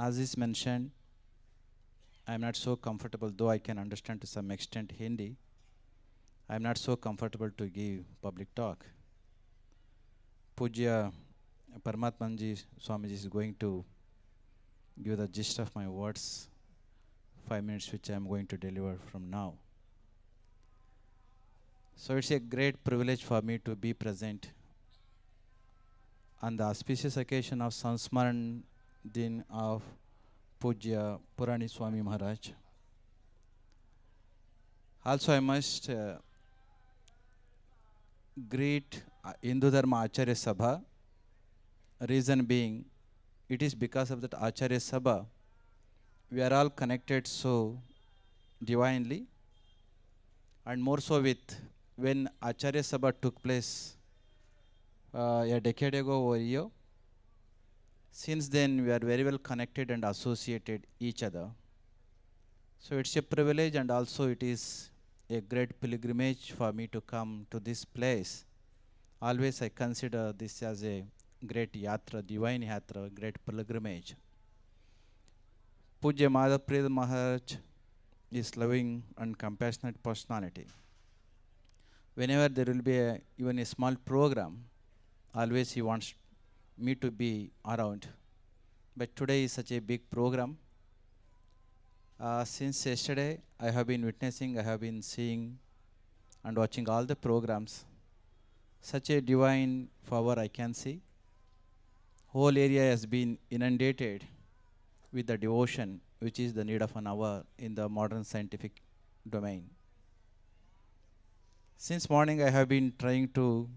As is mentioned, I am not so comfortable, though I can understand to some extent Hindi. I am not so comfortable to give public talk. Pujya Paramatmanji Swamiji is going to give the gist of my words, 5 minutes which I am going to deliver from now. So it's a great privilege for me to be present on the auspicious occasion of Sansmaran Din of Pujya Purani Swami Maharaj. Also I must greet Hindu Dharma Acharya Sabha. Reason being, it is because of that Acharya Sabha, we are all connected so divinely, and more so with when Acharya Sabha took place a decade ago over here. Since then, we are very well connected and associated each other. So it's a privilege, and also it is a great pilgrimage for me to come to this place. Always I consider this as a great yatra, divine yatra, great pilgrimage. Pujya Madhav Maharaj is loving and compassionate personality. Whenever there will be even a small program, always he wants me to be around. But today is such a big program. Since yesterday, I have been witnessing, I have been seeing and watching all the programs. Such a divine power I can see. Whole area has been inundated with the devotion, which is the need of an hour in the modern scientific domain. Since morning, I have been trying to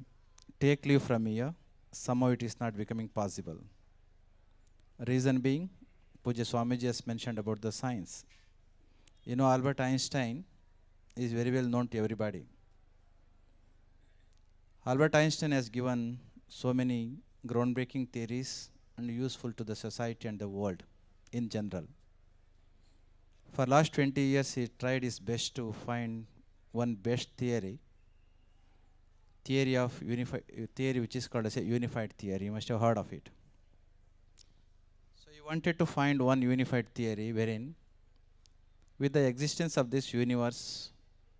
take leave from here. Somehow it is not becoming possible. Reason being, Pujya Swamiji has mentioned about the science. You know, Albert Einstein is very well known to everybody. Albert Einstein has given so many groundbreaking theories and useful to the society and the world in general. For last 20 years, he tried his best to find one best theory of theory which is called as a unified theory. You must have heard of it. So he wanted to find one unified theory wherein, with the existence of this universe,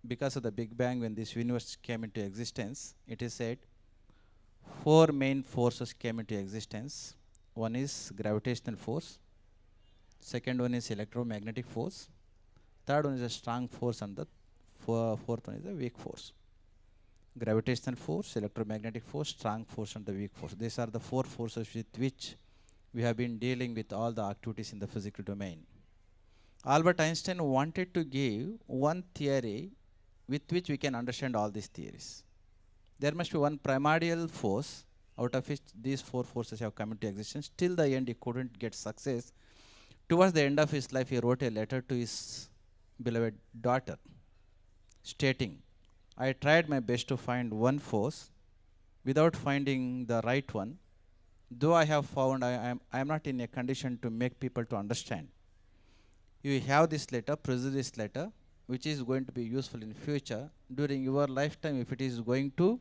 because of the Big Bang, when this universe came into existence, it is said 4 main forces came into existence. One is gravitational force, second one is electromagnetic force, third one is a strong force, and the fourth one is a weak force. Gravitational force, electromagnetic force, strong force, and the weak force. These are the 4 forces with which we have been dealing with all the activities in the physical domain. Albert Einstein wanted to give one theory with which we can understand all these theories. There must be one primordial force out of which these 4 forces have come into existence. Till the end, he couldn't get success. Towards the end of his life, he wrote a letter to his beloved daughter, stating, I tried my best to find one force without finding the right one. Though I have found, I am not in a condition to make people to understand. You have this letter, preserve this letter, which is going to be useful in future. During your lifetime, if it is going to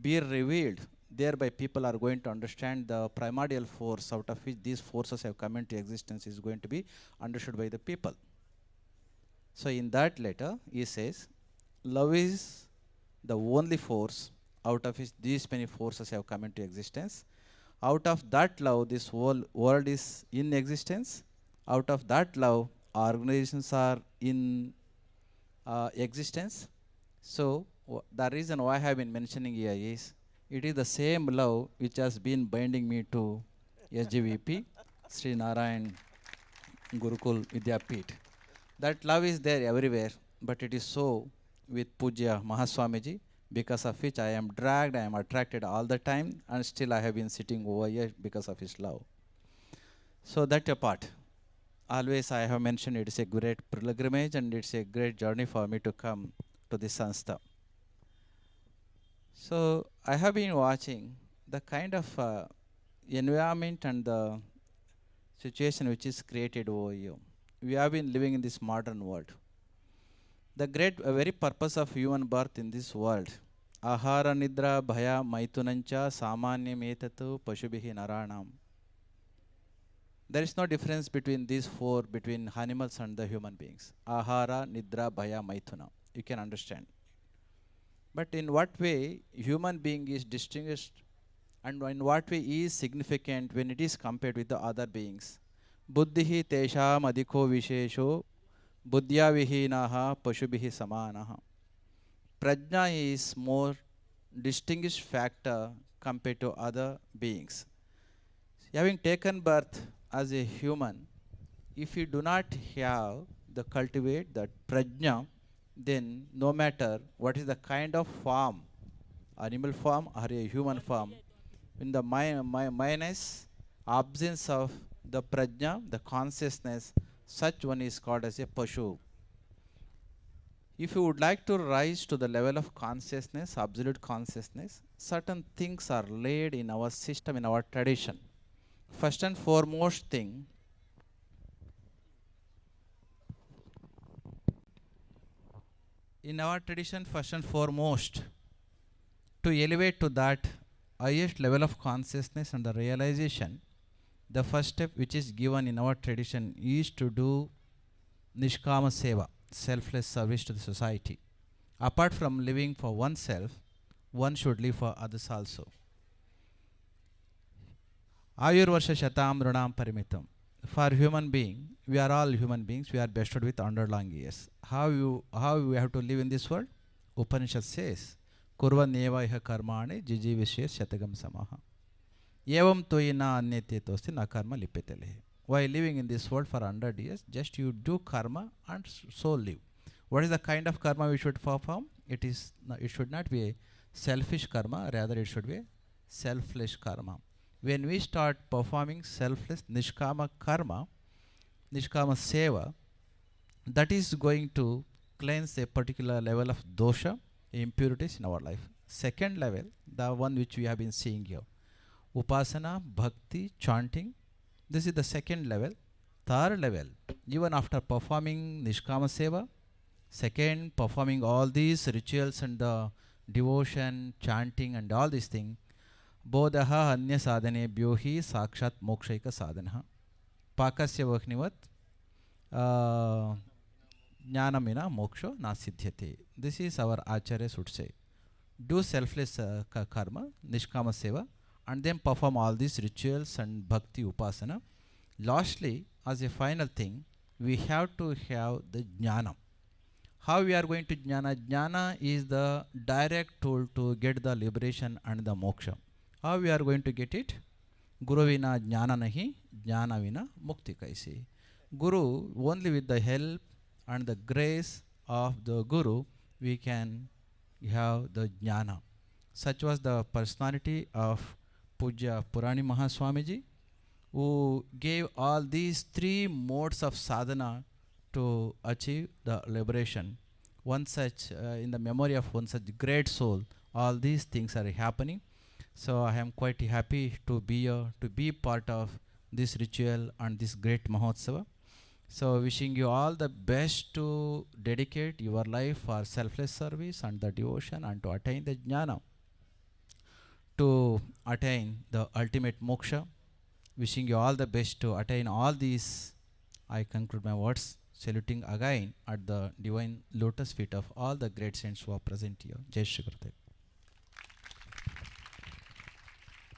be revealed, thereby people are going to understand the primordial force out of which these forces have come into existence is going to be understood by the people. So in that letter, he says, love is the only force out of which these many forces have come into existence. Out of that love, this whole world is in existence. Out of that love, organizations are in existence. So the reason why I have been mentioning here is, it is the same love which has been binding me to SGVP, Sri Narayan Gurukul Vidyapith. That love is there everywhere, but it is so with Pujya Mahaswamiji, because of which I am dragged, I am attracted all the time, and still I have been sitting over here because of his love. So that apart, always I have mentioned it is a great pilgrimage and it's a great journey for me to come to this Sanstha. So I have been watching the kind of environment and the situation which is created over here. We have been living in this modern world. The very purpose of human birth in this world, ahara nidra bhaya maitunancha samanyam etatu pashubhihi naranam. There is no difference between these four, between animals and the human beings. Ahara, Nidra, Bhaya, Maithuna. You can understand. But in what way human being is distinguished and in what way is significant when it is compared with the other beings? Buddhihi tesham adhiko vishesho buddhya vihinaha pashubhihi samanaha. Prajna is more distinguished factor compared to other beings. Having taken birth as a human, if you do not have the cultivate that prajna, then no matter what is the kind of form, animal form or a human form, in the minus absence of the prajna, the consciousness, such one is called as a pashu. If you would like to rise to the level of consciousness, absolute consciousness, certain things are laid in our system, in our tradition. First and foremost thing, in our tradition, first and foremost, to elevate to that highest level of consciousness and the realization, the first step which is given in our tradition is to do Nishkama Seva, selfless service to the society. Apart from living for oneself, one should live for others also. Ayurvarsha Shatam Runam Parimitam. For human being, we are all human beings, we are bestowed with 100 long years. How we have to live in this world? Upanishad says, Kurva neva iha karmane jijivishya shatagam samaha. Evam toyina anyate tosti na karma lipetele. While living in this world for 100 years, just you do karma and so live. What is the kind of karma we should perform? It should not be a selfish karma, rather it should be a selfless karma. When we start performing selfless nishkama karma, nishkama seva, that is going to cleanse a particular level of dosha, impurities in our life. Second level, the one which we have been seeing here, upasana, bhakti, chanting. This is the second level. Third level, even after performing nishkama seva, second, performing all these rituals and the devotion, chanting and all these things, bodhaha anya sadhanebhyo hi sakshat mokshaika sadhanah. Pakasya vaknivat jnanamina moksho na siddhyate. This is our acharya should say. Do selfless karma, nishkama seva, and then perform all these rituals and bhakti upasana. Lastly, as a final thing, we have to have the jnana. How we are going to jnana? Jnana is the direct tool to get the liberation and the moksha. How we are going to get it? Guru vina jnana nahi, jnana vina mukti kaisi. Guru, only with the help and the grace of the Guru, we can have the jnana. Such was the personality of Pujya Purani Mahaswamiji, who gave all these three modes of sadhana to achieve the liberation. One such, in the memory of one such great soul, all these things are happening. So I am quite happy to be here, to be part of this ritual and this great Mahotshav. So wishing you all the best to dedicate your life for selfless service and the devotion and to attain the jnana, to attain the ultimate moksha. Wishing you all the best to attain all these. I conclude my words, saluting again at the divine lotus feet of all the great saints who are present here. Jai Shri Gurudev.